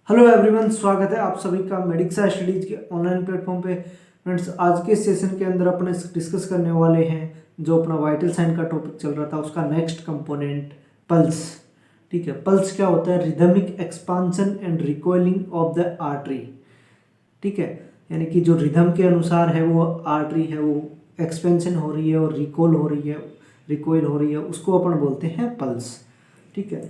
Hello everyone, स्वागत है आप सभी का मेडिक्सा स्टडीज के ऑनलाइन प्लेटफॉर्म पे। फ्रेंड्स, आज के सेशन के अंदर अपने डिस्कस करने वाले हैं जो अपना वाइटल साइन का टॉपिक चल रहा था उसका नेक्स्ट कंपोनेंट पल्स। ठीक है, पल्स क्या होता है? Rhythmic expansion and recoiling of the artery. ठीक है, यानी कि जो रिदम के अनुसार है वो आर्टरी है वो एक्सपेंशन हो रही है और रिकॉल हो रही है, रिकॉइल हो रही है, उसको अपन बोलते हैं पल्स। ठीक है,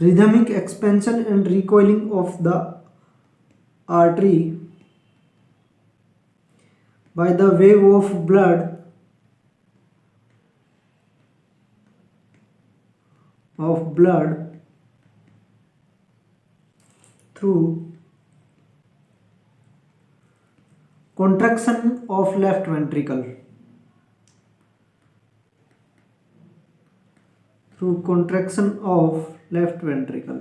rhythmic expansion and recoiling of the artery by the wave of blood through contraction of left ventricle, through contraction of left ventricle।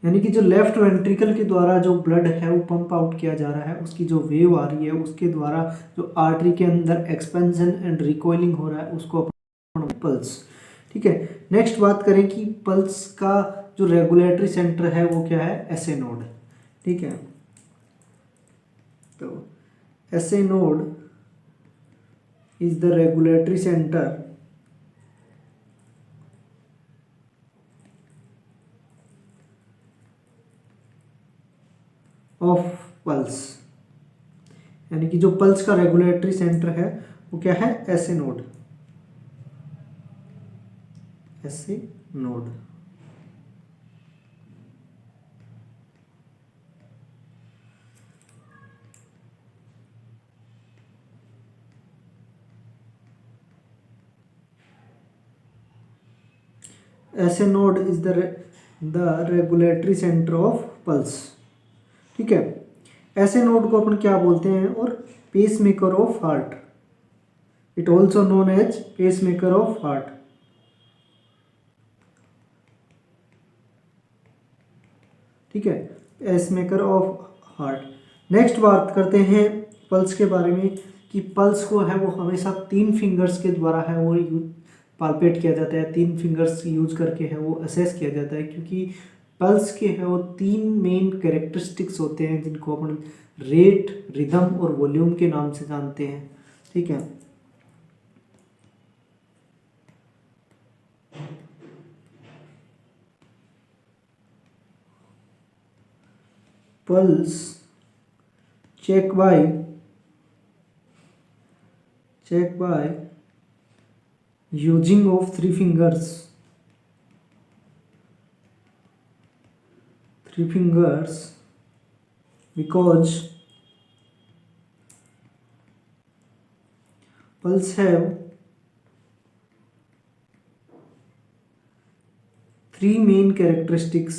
यानी कि जो लेफ्ट वेंट्रिकल के द्वारा जो ब्लड है वो पंप आउट किया जा रहा है, उसकी जो वेव आ रही है उसके द्वारा जो आर्टरी के अंदर एक्सपेंशन एंड रिकॉइलिंग हो रहा है उसको अपन पल्स। ठीक है, नेक्स्ट बात करें कि पल्स का जो रेगुलेटरी सेंटर है वो क्या है? SA node. ठीक है, तो SA node is the regulatory centre of pulse. यानी कि जो पल्स का रेगुलेटरी सेंटर है वो क्या है? SA node, SA node. SA node is the regulatory centre of pulse. ठीक है, ऐसे नोड को अपन क्या बोलते हैं? और pacemaker of heart, it also known as pacemaker of heart. ठीक है, pacemaker of heart. Next बात करते हैं पल्स के बारे में कि पल्स को है वो हमेशा 3 फिंगर्स के द्वारा है वो पाल्पेट किया जाता है, 3 फिंगर्स यूज करके है वो असेस किया जाता है, क्योंकि पल्स के है वो 3 मेन कैरेक्टरिस्टिक्स होते हैं जिनको अपन रेट, रिदम और वॉल्यूम के नाम से जानते हैं। ठीक है, pulse check by using of 3 fingers, because pulse have 3 main characteristics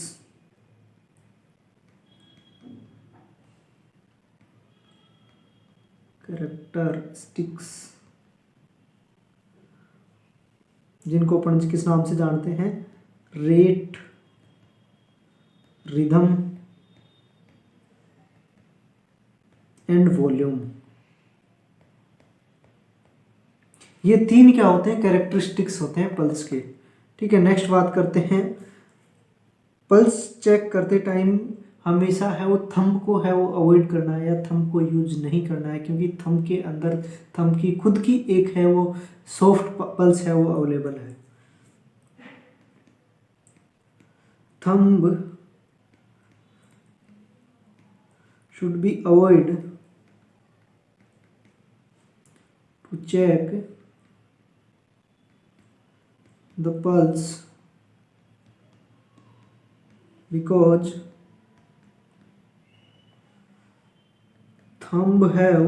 जिनको अपन किस नाम से जानते हैं? Rate, rhythm and volume. ये 3 क्या होते हैं? कैरेक्टरिस्टिक्स होते हैं पल्स के। ठीक है, नेक्स्ट बात करते हैं पल्स चेक करते टाइम हमेशा है वो थंब को है वो अवॉइड करना है या थंब को यूज नहीं करना है, क्योंकि थंब के अंदर थंब की खुद की एक है वो सॉफ्ट पल्स है वो अवेलेबल है। Thumb should be avoid to check the pulse because thumb have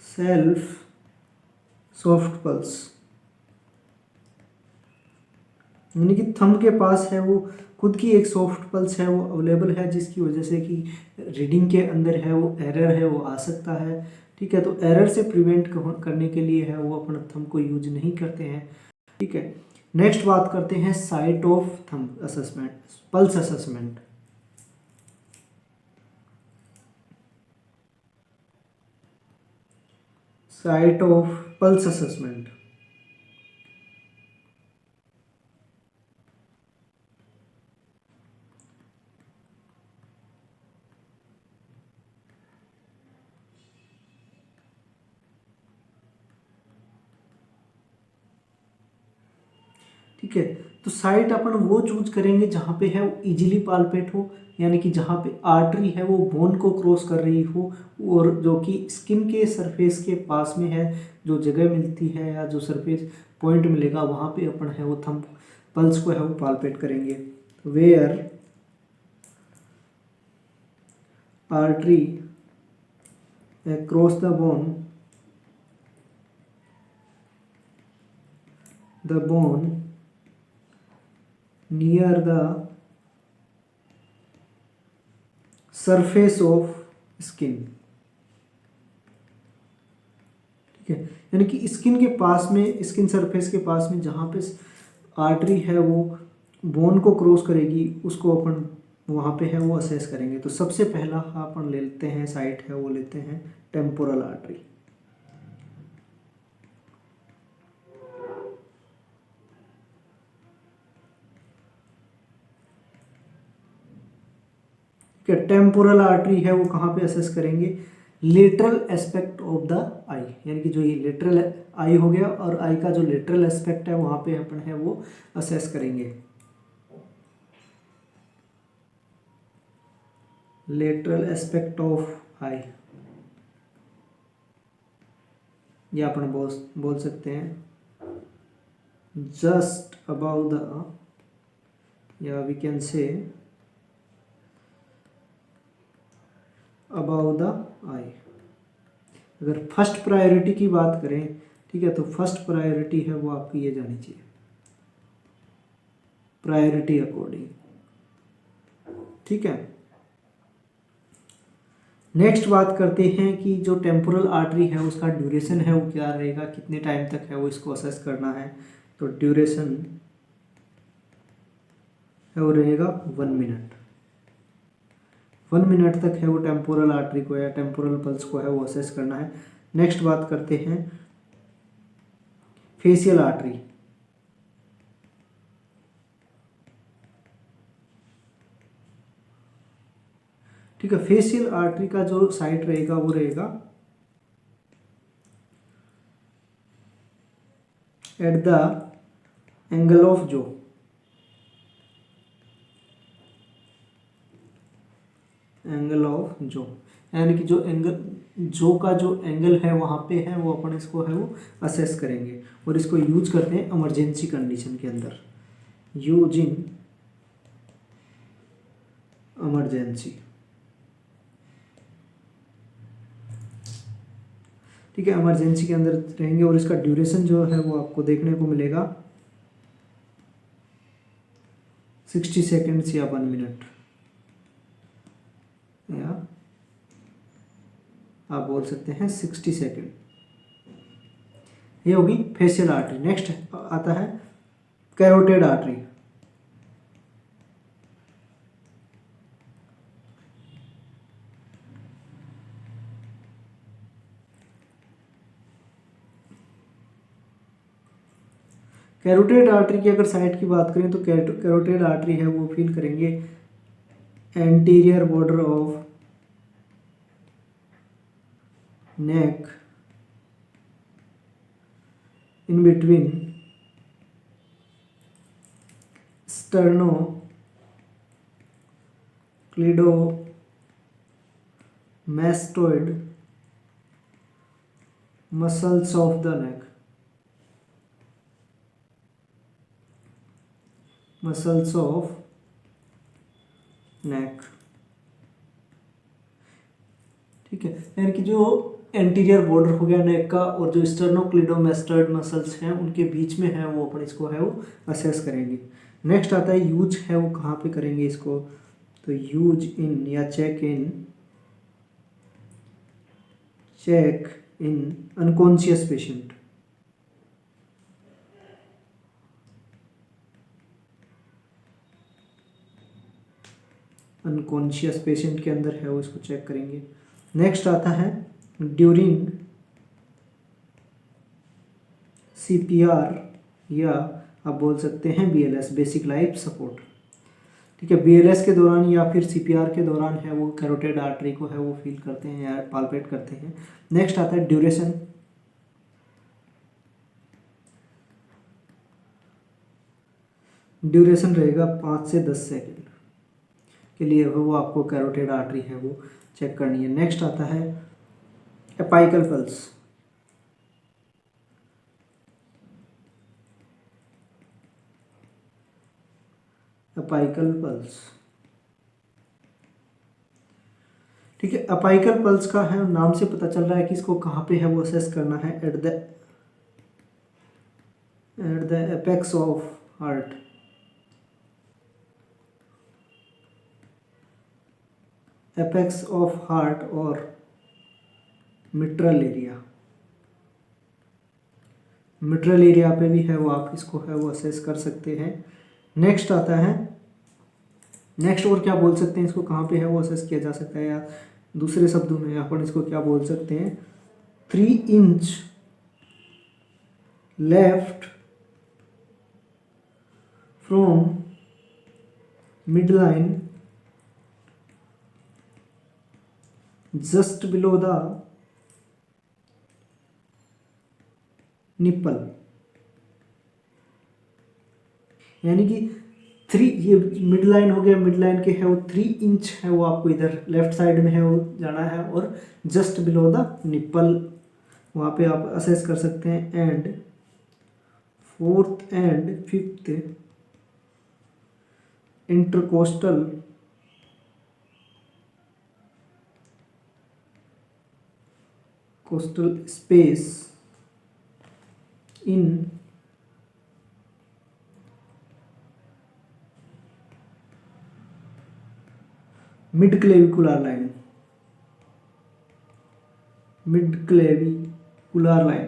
self soft pulse। यानी कि थंब के पास है वो खुद की एक सॉफ्ट पल्स है वो अवेलेबल है, जिसकी वजह से कि रीडिंग के अंदर है वो एरर है वो आ सकता है। ठीक है, तो एरर से प्रिवेंट करने के लिए है वो अपना थंब को यूज नहीं करते हैं। ठीक है, नेक्स्ट बात करते हैं site of thumb assessment, pulse assessment. Site of pulse assessment. ठीक है, तो साइट अपन वो चूज करेंगे जहाँ पे है वो इजीली पाल्पेट हो, यानी कि जहाँ पे आर्टरी है वो बोन को क्रॉस कर रही हो, और जो कि स्किन के सरफेस के पास में है, जो जगह मिलती है या जो सरफेस पॉइंट मिलेगा वहाँ पे अपन है वो थंब पल्स को है वो पाल्पेट करेंगे। Where artery across the bone near the surface of skin। ठीक है, यानी कि स्किन के पास में, स्किन सरफेस के पास में जहाँ पे आर्टरी है वो बोन को क्रॉस करेगी, उसको अपन वहाँ पे है वो असेस करेंगे। तो सबसे पहला अपन लेते हैं साइट है वो लेते हैं टेम्पोरल आर्टरी। टेम्पोरल आर्टरी है वो कहाँ पे असेस करेंगे, लेटरल एस्पेक्ट ऑफ द आई, यानी कि जो ये लेटरल आई हो गया और आई का जो लेटरल एस्पेक्ट है वहाँ पे अपन है वो असेस करेंगे। लेटरल एस्पेक्ट ऑफ आई, ये अपन बोल सकते हैं जस्ट अबाउ द, या we can say about the eye. अगर फर्स्ट प्रायोरिटी की बात करें, ठीक है, तो फर्स्ट प्रायोरिटी है वो आपकी ये जानी चाहिए, प्रायोरिटी अकॉर्डिंग। ठीक है, नेक्स्ट बात करते हैं कि जो टेम्पोरल आर्टरी है उसका ड्यूरेशन है वो क्या रहेगा, कितने टाइम तक है वो इसको असेस करना है। तो ड्यूरेशन है वो रहेगा 1 मिनट। 1 मिनट तक है वो टेम्पोरल आर्टरी को या टेम्पोरल पल्स को है वो असेस करना है। नेक्स्ट बात करते हैं फेशियल आर्टरी। ठीक है, फेशियल आर्टरी का जो साइट रहेगा वो रहेगा एट द एंगल ऑफ जो, एंगल ऑफ जो, यानी कि जो एंगल जो का जो एंगल है वहाँ पे है वो अपन इसको है वो असेस करेंगे, और इसको यूज करते हैं इमरजेंसी कंडीशन के अंदर, यूज इन इमरजेंसी। ठीक है, इमरजेंसी के अंदर रहेंगे, और इसका ड्यूरेशन जो है वो आपको देखने को मिलेगा 60 सेकेंड्स या 1 मिनट, या आप बोल सकते हैं 60 सेकेंड। ये होगी फेशियल आर्टरी। नेक्स्ट आता है कैरोटेड आर्टरी। कैरोटेड आर्टरी की अगर साइड की बात करें तो कैरोटेड आर्टरी है वो फील करेंगे anterior border of neck in between sternocleidomastoid muscles of the neck, muscles of neck। ठीक है, यानी कि जो एंटीरियर बॉर्डर हो गया नेक का, और जो स्टर्नोक्लिडोमास्टोइड मसल्स हैं उनके बीच में है वो अपन इसको है वो असेस करेंगे। नेक्स्ट आता है यूज है वो कहाँ पे करेंगे इसको, तो यूज इन या check in unconscious patient. Unconscious patient के अंदर है वो इसको चेक करेंगे। नेक्स्ट आता है ड्यूरिंग सीपीआर, या आप बोल सकते हैं बीएलएस, बेसिक लाइफ सपोर्ट। ठीक है, बीएलएस के दौरान या फिर सीपीआर के दौरान है वो कैरोटिड आर्टरी को है वो फील करते हैं या पाल्पेट करते हैं। नेक्स्ट आता है ड्यूरेशन। ड्यूरेशन रहेगा 5 से 10 सेकेंड के लिए वो आपको कैरोटिड आर्टरी है वो चेक करनी है। नेक्स्ट आता है एपाइकल पल्स। अपाइकल पल्स, ठीक है। अपाइकल पल्स का है नाम से पता चल रहा है कि इसको कहाँ पे है वो असेस करना है, at the apex of heart. Apex of heart और मिट्रल एरिया। मिट्रल एरिया पे भी है वो आप इसको है वो असेस कर सकते हैं। नेक्स्ट आता है, नेक्स्ट और क्या बोल सकते हैं इसको कहाँ पे है वो असेस किया जा सकता है, या दूसरे शब्दों में अपन इसको क्या बोल सकते हैं, 3 inch left from mid line just below the nipple. यानी कि 3, ये मिड लाइन हो गया, मिड लाइन के है वो 3 इंच है वो आपको इधर लेफ्ट साइड में है वो जाना है, और जस्ट बिलो द निप्पल वहाँ पे आप असेस कर सकते हैं। And 4th and 5th intercostal space in mid clavicular line. Mid clavicular line,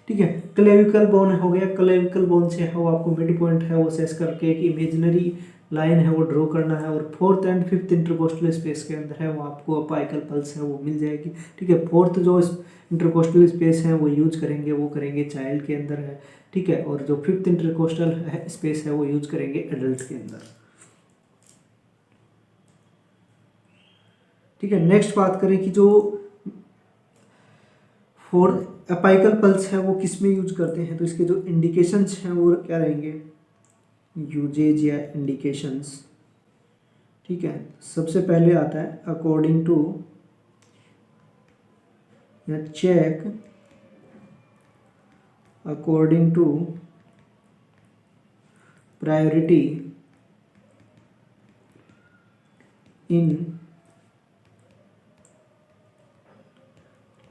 ठीक है। क्लेविकल बोन हो गया, क्लेविकल बोन से है वो आपको मिड पॉइंट है वो असेस करके एक इमेजिनरी लाइन है वो ड्रॉ करना है, और 4th and 5th intercostal space के अंदर है वो आपको अपाइकल पल्स है वो मिल जाएगी। ठीक है, 4th जो इंटरकोस्टल स्पेस है वो यूज करेंगे, वो करेंगे चाइल्ड के अंदर है। ठीक है, और जो 5th इंटरकोस्टल स्पेस है वो यूज करेंगे एडल्ट के अंदर। ठीक है, नेक्स्ट बात करें कि जो 4th अपाइकल पल्स है वो किस में यूज करते हैं, तो इसके जो इंडिकेशंस हैं वो क्या रहेंगे, यूजेज या इंडिकेशंस। ठीक है, सबसे पहले आता है अकॉर्डिंग टू या check according to priority in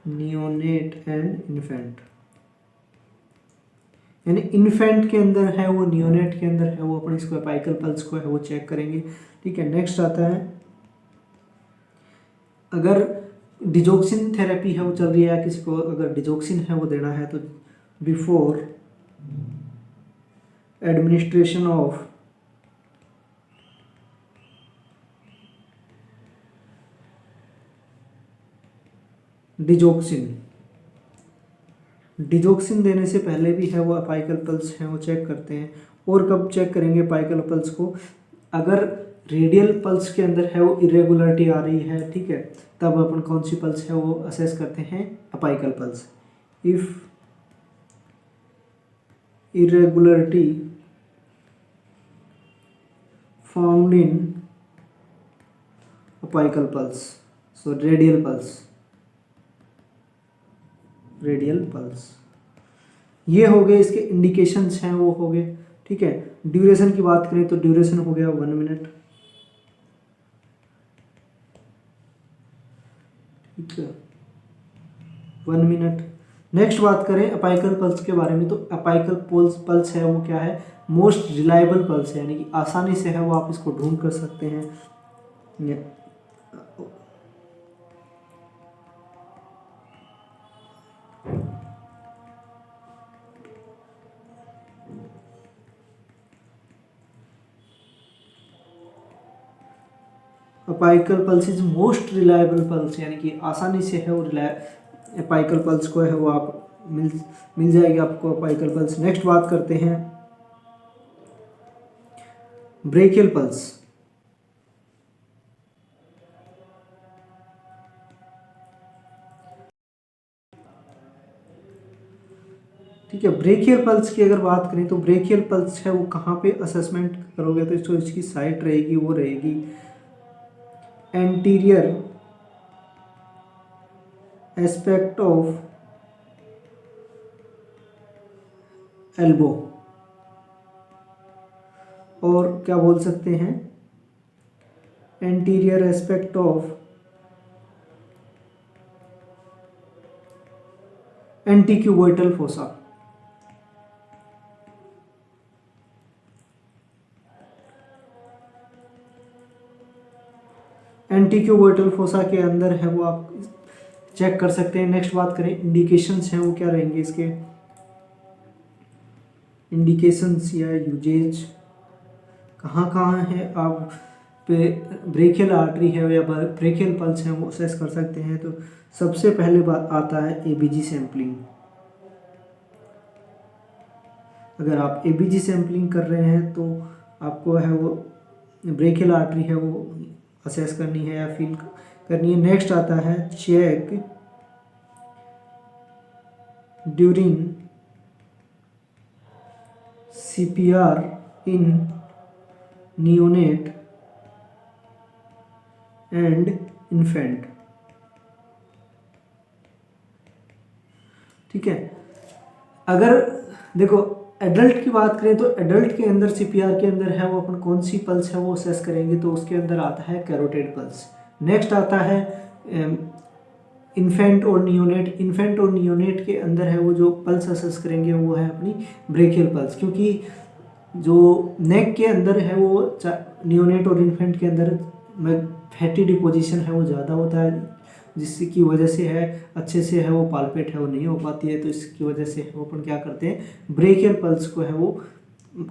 neonate and infant. यानी इन्फेंट के अंदर है वो, नियोनेट के अंदर है वो अपन इसको अपाइकल पल्स को है वो चेक करेंगे। ठीक है, नेक्स्ट आता है अगर डिजोक्सिन थेरेपी है वो चल रही है, या किसी को अगर डिजोक्सिन है वो देना है, तो बिफोर एडमिनिस्ट्रेशन ऑफ डिजोक्सिन देने से पहले भी है वो अपाइकल पल्स है वो चेक करते हैं। और कब चेक करेंगे अपाइकल पल्स को, अगर रेडियल पल्स के अंदर है वो इरेगुलरिटी आ रही है, ठीक है, तब अपन कौन सी पल्स है वो असेस करते हैं, apical pulse. If irregularity found in apical pulse, so radial pulse. ये हो गए इसके इंडिकेशंस हैं वो हो गए। ठीक है, ड्यूरेशन की बात करें तो ड्यूरेशन हो गया 1 मिनट। ठीक है, 1 मिनट। नेक्स्ट बात करें अपाइकल पल्स के बारे में, तो अपाइकल पल्स है वो क्या है, मोस्ट रिलायबल पल्स है, यानी कि आसानी से है वो आप इसको ढूंढ कर सकते हैं। Apical pulse is most reliable pulse, यानी कि आसानी से है वो अपाइकल पल्स को है वो आप मिल जाएगी आपको अपाइकल पल्स। नेक्स्ट बात करते हैं ब्रेकियल पल्स। ठीक है, ब्रेकियल पल्स की अगर बात करें तो ब्रेकियल पल्स है वो कहाँ पे असेसमेंट करोगे, तो जो इसकी साइट रहेगी वो रहेगी एंटीरियर एस्पेक्ट ऑफ एल्बो, और क्या बोल सकते हैं, anterior aspect of antecubital fossa. Antecubital fossa के अंदर है वो आप चेक कर सकते हैं। नेक्स्ट बात करें इंडिकेशंस हैं वो क्या रहेंगे इसके, इंडिकेशंस या यूजेज कहाँ कहाँ है आप पे ब्रेकियल आर्टरी है या ब्रेकियल पल्स है वो असेस कर सकते हैं। तो सबसे पहले बात आता है एबीजी सैम्पलिंग। अगर आप एबीजी सैम्पलिंग कर रहे हैं तो आपको है वो ब्रेकियल आर्टरी है वो असेस करनी है या फील करनी है। नेक्स्ट आता है check during CPR in neonate and infant. ठीक है, अगर देखो एडल्ट की बात करें तो एडल्ट के अंदर सीपीआर के अंदर है वो अपन कौन सी पल्स है वो असेस करेंगे, तो उसके अंदर आता है कैरोटिड पल्स। नेक्स्ट आता है इन्फेंट और नियोनेट। इन्फेंट और नियोनेट के अंदर है वो जो पल्स असेस करेंगे वो है अपनी ब्रेकियल पल्स, क्योंकि जो नेक के अंदर है वो नियोनेट और इन्फेंट के अंदर में फैटी डिपोजिशन है वो ज़्यादा होता है, जिसकी वजह से है अच्छे से है वो पाल्पेट है वो नहीं हो पाती है। तो इसकी वजह से वो अपन क्या करते हैं, ब्रेकियल पल्स को है वो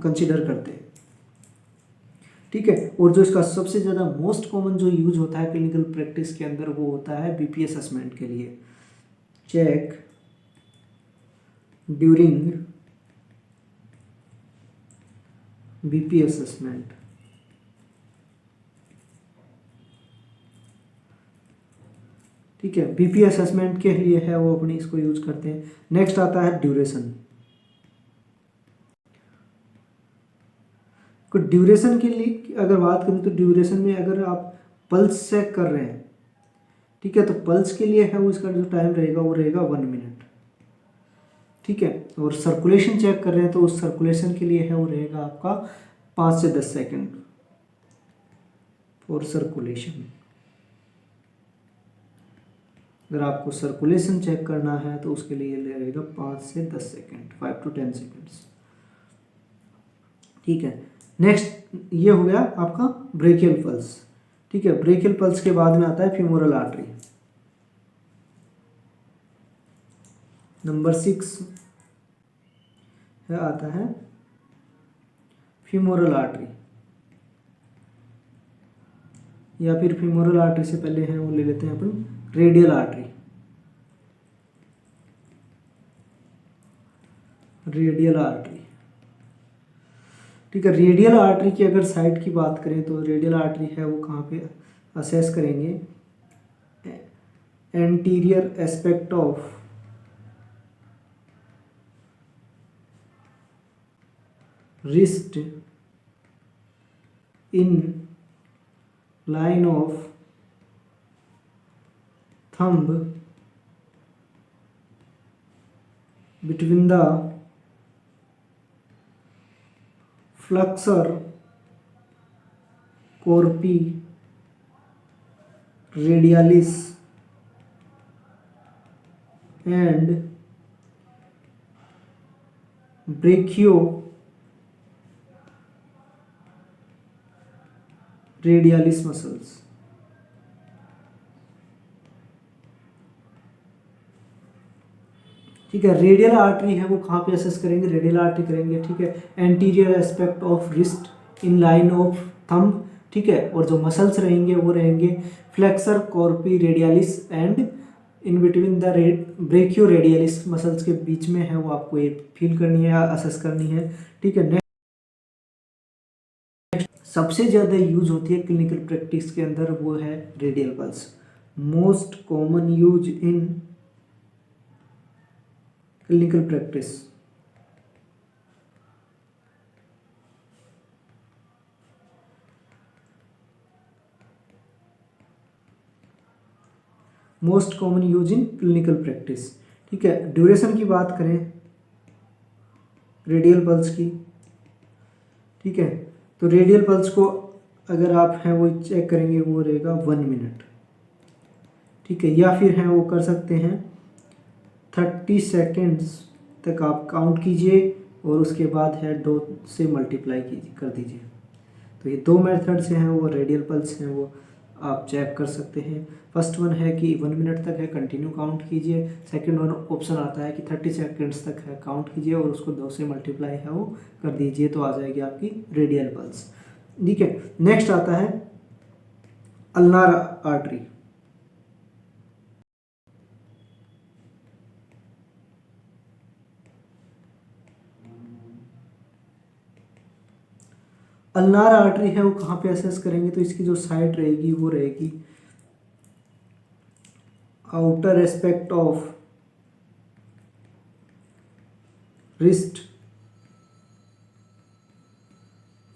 कंसिडर करते हैं। ठीक है, और जो इसका सबसे ज़्यादा मोस्ट कॉमन जो यूज होता है क्लिनिकल प्रैक्टिस के अंदर वो होता है बीपी असेसमेंट के लिए, चेक ड्यूरिंग बीपी असेसमेंट। ठीक है, बीपी असेसमेंट के लिए है वो अपनी इसको यूज करते हैं। नेक्स्ट आता है ड्यूरेशन। तो ड्यूरेशन के लिए अगर बात करें तो ड्यूरेशन में अगर आप पल्स चेक कर रहे हैं, ठीक है, तो पल्स के लिए है वो इसका जो टाइम रहेगा वो रहेगा 1 मिनट। ठीक है, और सर्कुलेशन चेक कर रहे हैं तो उस सर्कुलेशन के लिए है वो रहेगा आपका 5 से 10 सेकेंड फॉर सर्कुलेशन। अगर आपको सर्कुलेशन चेक करना है तो उसके लिए रहेगा 5 से 10 सेकेंड, 5 to 10 सेकेंड्स। ठीक है, नेक्स्ट ये हो गया आपका ब्रेकियल पल्स। ठीक है, ब्रेकियल पल्स के बाद में आता है फीमोरल आर्टरी। नंबर 6 है आता है फीमोरल आर्टरी, या फिर फीमोरल आर्टरी से पहले है वो ले लेते हैं अपन रेडियल आर्टरी। रेडियल आर्टरी, ठीक है, रेडियल आर्टरी की अगर साइड की बात करें तो रेडियल आर्टरी है वो कहाँ पे असेस करेंगे, anterior aspect of wrist in line of thumb between the flexor corpi radialis and brachioradialis muscles. ठीक है, रेडियल आर्टरी है वो कहाँ पे असेस करेंगे, रेडियल आर्टरी करेंगे। ठीक है, anterior aspect of wrist in line of thumb. ठीक है, और जो मसल्स रहेंगे वो रहेंगे flexor carpi radialis and in between the brachioradialis muscles के बीच में है वो आपको ये फील करनी है, असेस करनी है। ठीक है, सबसे ज़्यादा यूज होती है क्लिनिकल प्रैक्टिस के अंदर वो है radial pulse. Most common use in clinical practice. Most common use in clinical practice. ठीक है, ड्यूरेशन की बात करें रेडियल पल्स की। ठीक है, तो रेडियल पल्स को अगर आप हैं वो चेक करेंगे वो रहेगा 1 मिनट। ठीक है, या फिर हैं वो कर सकते हैं 30 सेकेंड्स तक आप काउंट कीजिए और उसके बाद है 2 से मल्टीप्लाई कीजिए कर दीजिए। तो ये 2 मेथड से हैं वो रेडियल पल्स हैं वो आप चेक कर सकते हैं। फर्स्ट वन है कि 1 मिनट तक है कंटिन्यू काउंट कीजिए। सेकंड वन ऑप्शन आता है कि 30 सेकेंड्स तक है काउंट कीजिए और उसको 2 से मल्टीप्लाई है वो कर दीजिए, तो आ जाएगी आपकी रेडियल पल्स। ठीक है, नेक्स्ट आता है अल्नार आर्टरी। अल्नार आर्टरी है वो कहाँ पे असेस करेंगे, तो इसकी जो साइड रहेगी वो रहेगी outer aspect of wrist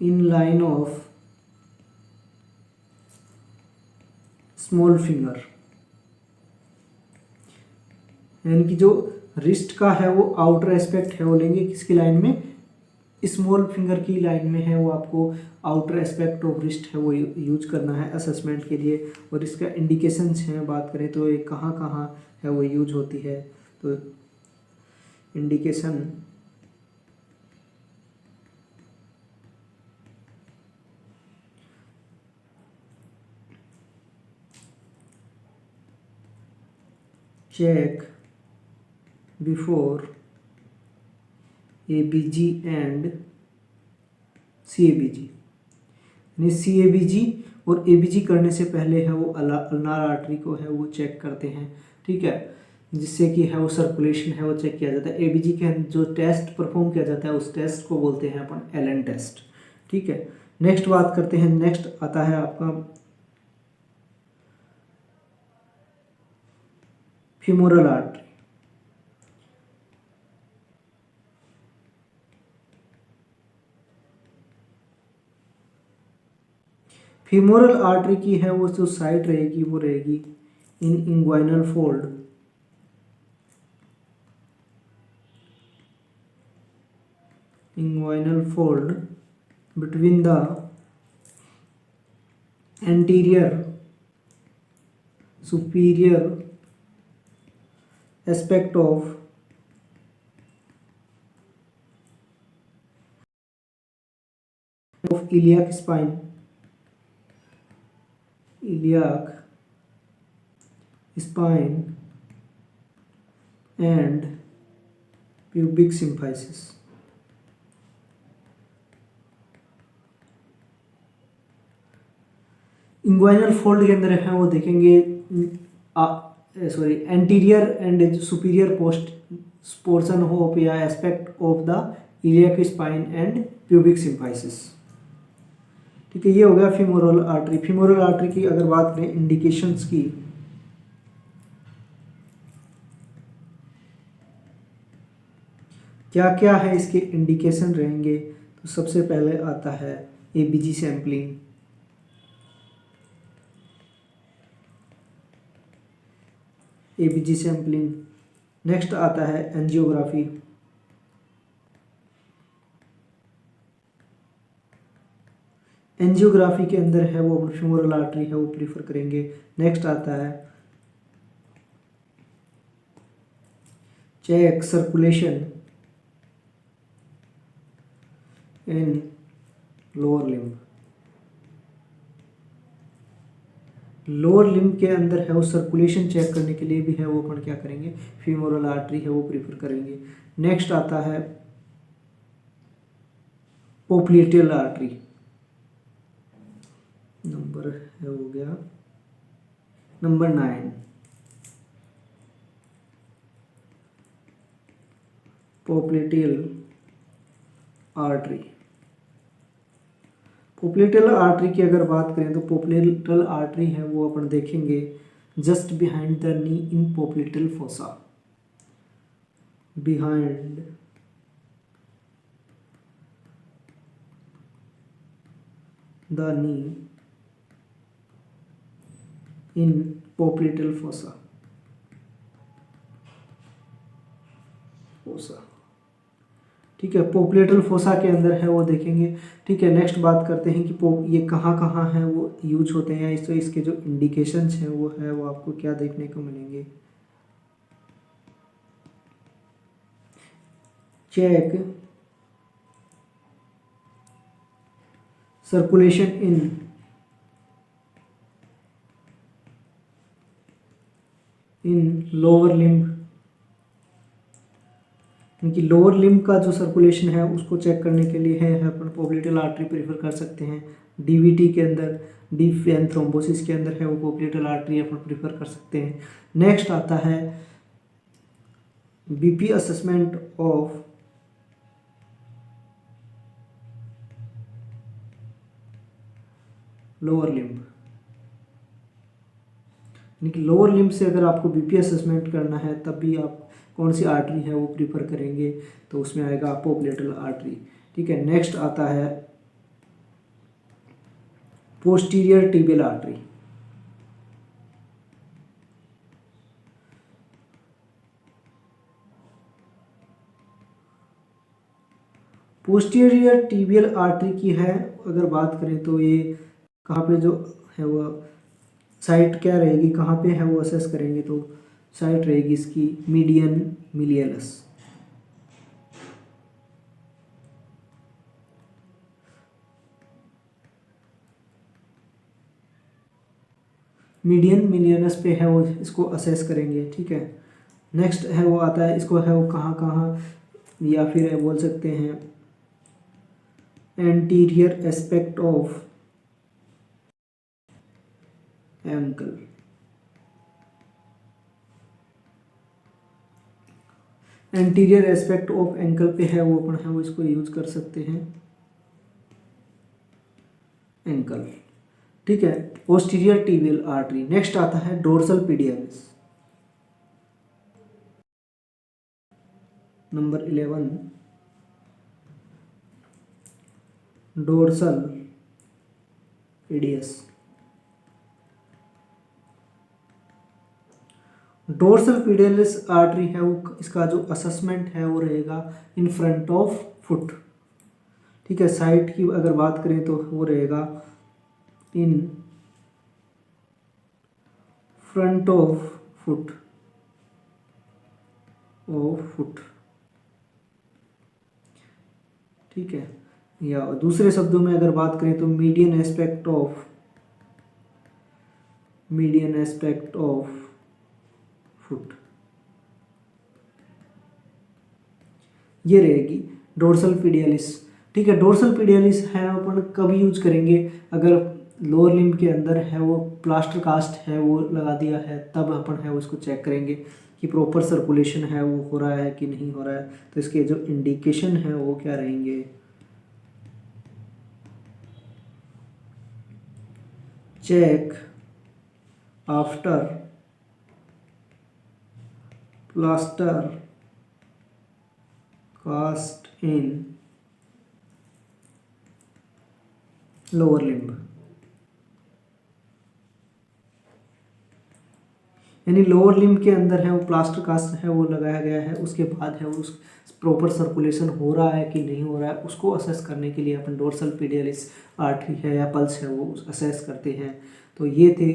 in line of small finger. यानी कि जो रिस्ट का है वो आउटर एस्पेक्ट है वो लेंगे किसकी लाइन में, स्मॉल फिंगर की लाइन में है वो आपको आउटर एस्पेक्ट ऑफ रिस्ट है वो यूज करना है असेसमेंट के लिए। और इसका इंडिकेशंस हैं बात करें तो ये कहाँ कहाँ है वो यूज होती है, तो indication check before ABG and CABG। यानी CABG और ABG करने से पहले है वो अल्नार आर्टरी को है वो चेक करते हैं। ठीक है, जिससे कि है वो सर्कुलेशन है वो चेक किया जाता है। ABG के जो टेस्ट परफॉर्म किया जाता है उस टेस्ट को बोलते हैं अपन एलन टेस्ट। ठीक है, नेक्स्ट बात करते हैं, नेक्स्ट आता है आपका फीमोरल आर्टरी। फीमोरल आर्टरी की है वो जो साइट रहेगी वो रहेगी in inguinal fold, inguinal fold between the anterior superior aspect of iliac spine, iliac spine and pubic symphysis। Inguinal fold के अंदर है वो देखेंगे anterior and superior portion of या aspect of the iliac spine and pubic symphysis. ठीक है, ये हो गया फीमोरल आर्टरी। फीमोरल आर्टरी की अगर बात करें इंडिकेशंस की, क्या क्या है इसके इंडिकेशन रहेंगे, तो सबसे पहले आता है ABG sampling. ABG sampling, next आता है एंजियोग्राफी। एंजियोग्राफी के अंदर है वो फीमोरल आर्टरी है वो प्रीफर करेंगे। नेक्स्ट आता है check circulation in lower limb. Lower limb के अंदर है वो सर्कुलेशन चेक करने के लिए भी है वो अपन क्या करेंगे, फीमोरल आर्टरी है वो प्रीफर करेंगे। नेक्स्ट आता है पोप्लिटियल आर्टरी, नंबर है हो गया number 9, popliteal artery. Popliteal artery की अगर बात करें तो पोप्लिटियल आर्टरी है वो अपन देखेंगे just behind the knee in popliteal fossa, behind the knee in popliteal fossa, ठीक है, पोप्लिटियल फोसा के अंदर है वो देखेंगे। ठीक है, नेक्स्ट बात करते हैं कि ये कहाँ कहाँ हैं वो यूज होते हैं, इससे इसके जो इंडिकेशंस हैं वो है वो आपको क्या देखने को मिलेंगे। Check circulation in lower limb, क्योंकि लोअर लिम्ब का जो सर्कुलेशन है उसको चेक करने के लिए है अपन पोप्लिटियल आर्टरी प्रेफर कर सकते हैं। डीवीटी के अंदर, डीप वेन थ्रोम्बोसिस के अंदर है वो पोप्लिटियल आर्टरी अपन प्रेफर कर सकते हैं। नेक्स्ट आता है BP assessment of lower limb, यानी कि लोअर लिम्ब से अगर आपको बीपी असेसमेंट करना है तब भी आप कौन सी आर्टरी है वो प्रीफर करेंगे, तो उसमें आएगा पोप्लिटियल आर्टरी। ठीक है, नेक्स्ट आता है posterior tibial artery. Posterior tibial artery की है अगर बात करें तो ये कहाँ पे जो है वो साइट क्या रहेगी, कहाँ पे है वो असेस करेंगे, तो साइट रहेगी इसकी मीडियन मिलियलस। मीडियन मिलियनस पे है वो इसको असेस करेंगे। ठीक है, नेक्स्ट है वो आता है, इसको है वो कहाँ कहाँ या फिर बोल सकते हैं anterior aspect of ankle. Anterior aspect of ankle पे है वो अपन है वो इसको यूज कर सकते हैं एंकल। ठीक है, पोस्टीरियर टिबियल आर्टरी। नेक्स्ट आता है dorsalis pedis, number 11, dorsalis pedis. Dorsalis pedis artery है वो इसका जो असेसमेंट है वो रहेगा इन फ्रंट ऑफ फुट। ठीक है, साइट की अगर बात करें तो वो रहेगा इन फ्रंट ऑफ फुट ठीक है, या दूसरे शब्दों में अगर बात करें तो मीडियन एस्पेक्ट ऑफ फुट, ये रहेगी डोर्सल पीडियालिस। ठीक है, डोर्सल पीडियालिस है अपन कब यूज करेंगे, अगर लोअर लिम्ब के अंदर है वो प्लास्टर कास्ट है वो लगा दिया है तब अपन है उसको चेक करेंगे कि प्रॉपर सर्कुलेशन है वो हो रहा है कि नहीं हो रहा है, तो इसके जो इंडिकेशन है वो क्या रहेंगे। Check after plaster cast in lower limb, यानी लोअर लिम्ब के अंदर है वो प्लास्टर कास्ट है वो लगाया गया है, उसके बाद है उस प्रॉपर सर्कुलेशन हो रहा है कि नहीं हो रहा है उसको असेस करने के लिए अपन डोर्सल पीडियालिस आर्टरी है या पल्स है वो असेस करते हैं। तो ये थे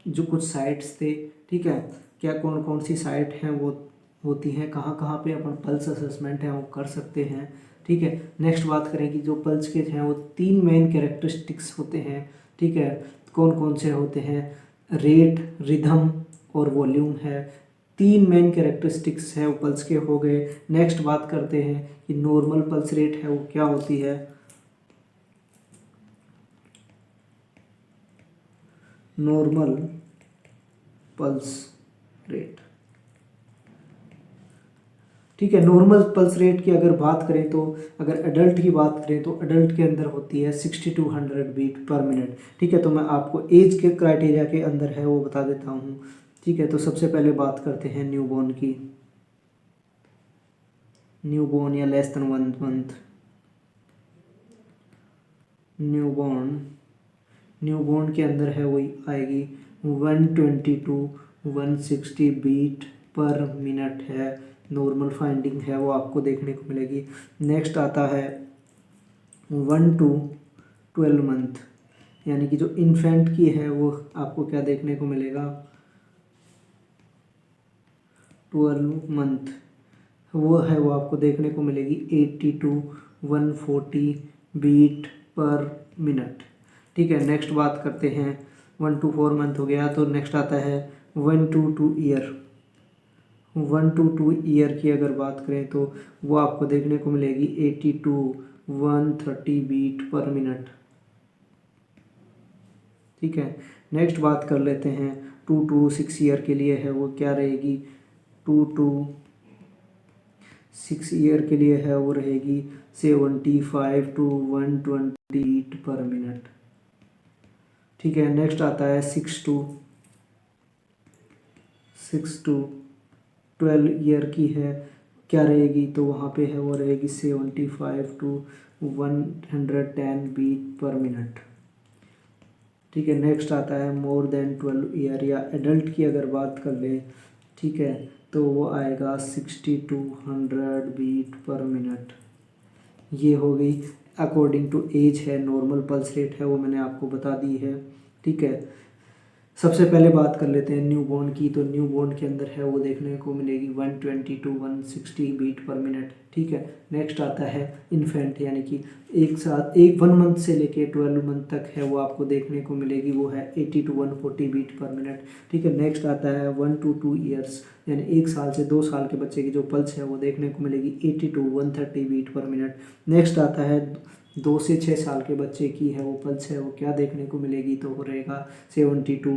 जो कुछ साइट्स थे। ठीक है, क्या कौन कौन सी साइट हैं वो होती हैं, कहाँ कहाँ पे अपन पल्स असेसमेंट है वो कर सकते हैं। ठीक है, नेक्स्ट बात करें कि जो पल्स के हैं वो 3 मेन कैरेक्टरिस्टिक्स होते हैं। ठीक है, कौन कौन से होते हैं? रेट, रिदम और वॉल्यूम है। 3 मेन कैरेक्टरिस्टिक्स है वो पल्स के हो गए। नेक्स्ट बात करते हैं कि नॉर्मल पल्स रेट है वो क्या होती है। नॉर्मल पल्स रेट, ठीक है। नॉर्मल पल्स रेट की अगर बात करें तो अगर एडल्ट की बात करें तो एडल्ट के अंदर होती है 60-100 बीट पर मिनट। ठीक है, तो मैं आपको एज के क्राइटेरिया के अंदर है वो बता देता हूँ। ठीक है, तो सबसे पहले बात करते हैं न्यूबॉर्न की। न्यूबॉर्न या लेस देन 1 मंथ। न्यूबॉर्न के अंदर है वही आएगी 120 to 160 बीट पर मिनट है। नॉर्मल फाइंडिंग है वो आपको देखने को मिलेगी। नेक्स्ट आता है 1 to 12 मंथ, यानी कि जो इन्फेंट की है वो आपको क्या देखने को मिलेगा? 12 मंथ वो है वो आपको देखने को मिलेगी 80 to 140 बीट पर मिनट। ठीक है, नेक्स्ट बात करते हैं 1 to 4 मंथ हो गया, तो नेक्स्ट आता है 1 to 2 ईयर। 1 to 2 ईयर की अगर बात करें तो वो आपको देखने को मिलेगी 80 to 130 बीट पर मिनट। ठीक है, नेक्स्ट बात कर लेते हैं 2 to 6 ईयर के लिए है वो क्या रहेगी? 2 to 6 ईयर के लिए है वो रहेगी 75 to 120 बीट पर मिनट। ठीक है, नेक्स्ट आता है 6 to 12 ईयर की है क्या रहेगी? तो वहाँ पे है वो रहेगी 75 to 110 बीट पर मिनट। ठीक है, नेक्स्ट आता है मोर देन 12 ईयर या एडल्ट की अगर बात कर ले, ठीक है, तो वो आएगा 60 to 100 बीट पर मिनट। ये हो गई अकॉर्डिंग टू एज है। नॉर्मल पल्स रेट है वो मैंने आपको बता दी है। ठीक है, सबसे पहले बात कर लेते हैं न्यूबॉर्न की। तो न्यूबॉर्न के अंदर है वो देखने को मिलेगी 120 to 160 बीट पर मिनट। ठीक है, नेक्स्ट आता है इन्फेंट, यानी कि 1 मंथ से लेके 12 मंथ तक है वो आपको देखने को मिलेगी, वो है 80 to 140 बीट पर मिनट। ठीक है, नेक्स्ट आता है 1 to 2 ईयर्स, यानी 1 साल से 2 साल के बच्चे की जो पल्स है वो देखने को मिलेगी 80 to 130 beat per minute. Next आता है 2 से 6 साल के बच्चे की है वो पल्स है वो क्या देखने को मिलेगी? तो वो रहेगा 70 to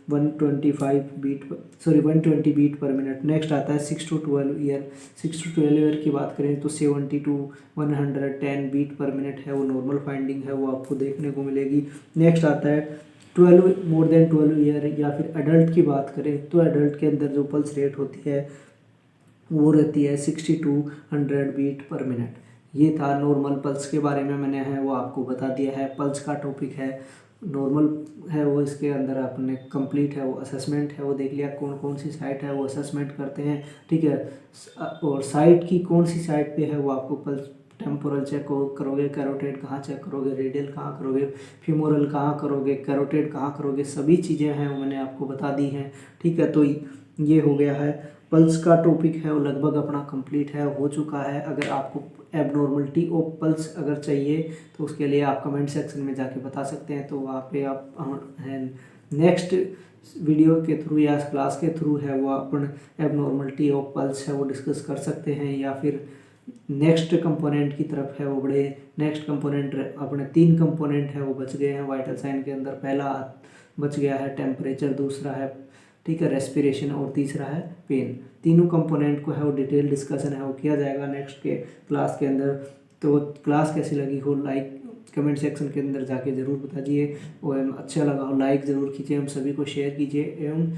120 beat per minute. Next आता है 6 to 12 ईयर। 6 to 12 ईयर की बात करें तो 70 to 110 बीट पर मिनट है वो नॉर्मल फाइंडिंग है वो आपको देखने को मिलेगी। नेक्स्ट आता है 12 मोर देन 12 ईयर या फिर एडल्ट की बात करें तो एडल्ट के अंदर जो पल्स रेट होती है वो रहती है 60 to 100 बीट पर मिनट। ये था नॉर्मल पल्स के बारे में, मैंने है वो आपको बता दिया है। पल्स का टॉपिक है नॉर्मल है वो, इसके अंदर आपने कंप्लीट है वो असेसमेंट है वो देख लिया, कौन कौन सी साइट है वो असेसमेंट करते हैं। ठीक है, और साइट की कौन सी साइट पे है वो आपको पल्स टेम्पोरल चेक करोगे, कैरोटेड कहाँ चेक करोगे, रेडियल कहाँ करोगे, फीमोरल कहाँ करोगे, कैरोटेड कहाँ करोगे, सभी चीज़ें हैं वो मैंने आपको बता दी हैं। ठीक है, तो ये हो गया है पल्स का टॉपिक है वो लगभग अपना कंप्लीट है हो चुका है। अगर आपको एबनॉर्मलिटी ऑफ पल्स अगर चाहिए तो उसके लिए आप कमेंट सेक्शन में जाके बता सकते हैं, तो वहाँ पे आप नेक्स्ट वीडियो के थ्रू या क्लास के थ्रू है वो अपन एबनॉर्मलिटी ऑफ पल्स है वो डिस्कस कर सकते हैं, या फिर नेक्स्ट कंपोनेंट की तरफ है वो बढ़े। नेक्स्ट कंपोनेंट अपने 3 कंपोनेंट है वो बच गए हैं वाइटल साइन के अंदर। पहला बच गया है टेम्परेचर, दूसरा है ठीक है रेस्पिरेशन, और तीसरा है पेन। तीनों कंपोनेंट को है वो डिटेल डिस्कशन है वो किया जाएगा नेक्स्ट के क्लास के अंदर। तो क्लास कैसी लगी हो लाइक कमेंट सेक्शन के अंदर जाके ज़रूर बताइए, और अच्छा लगा हो लाइक ज़रूर कीजिए, हम सभी को शेयर कीजिए, एवं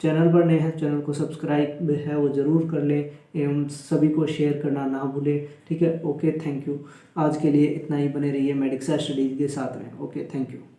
चैनल पर नए हैं चैनल को सब्सक्राइब है वो ज़रूर कर लें, एवं सभी को शेयर करना ना भूलें। ठीक है, ओके, थैंक यू। आज के लिए इतना ही, बने रहिए मेडिक्सा स्टडीज़ के साथ में। Okay, thank you.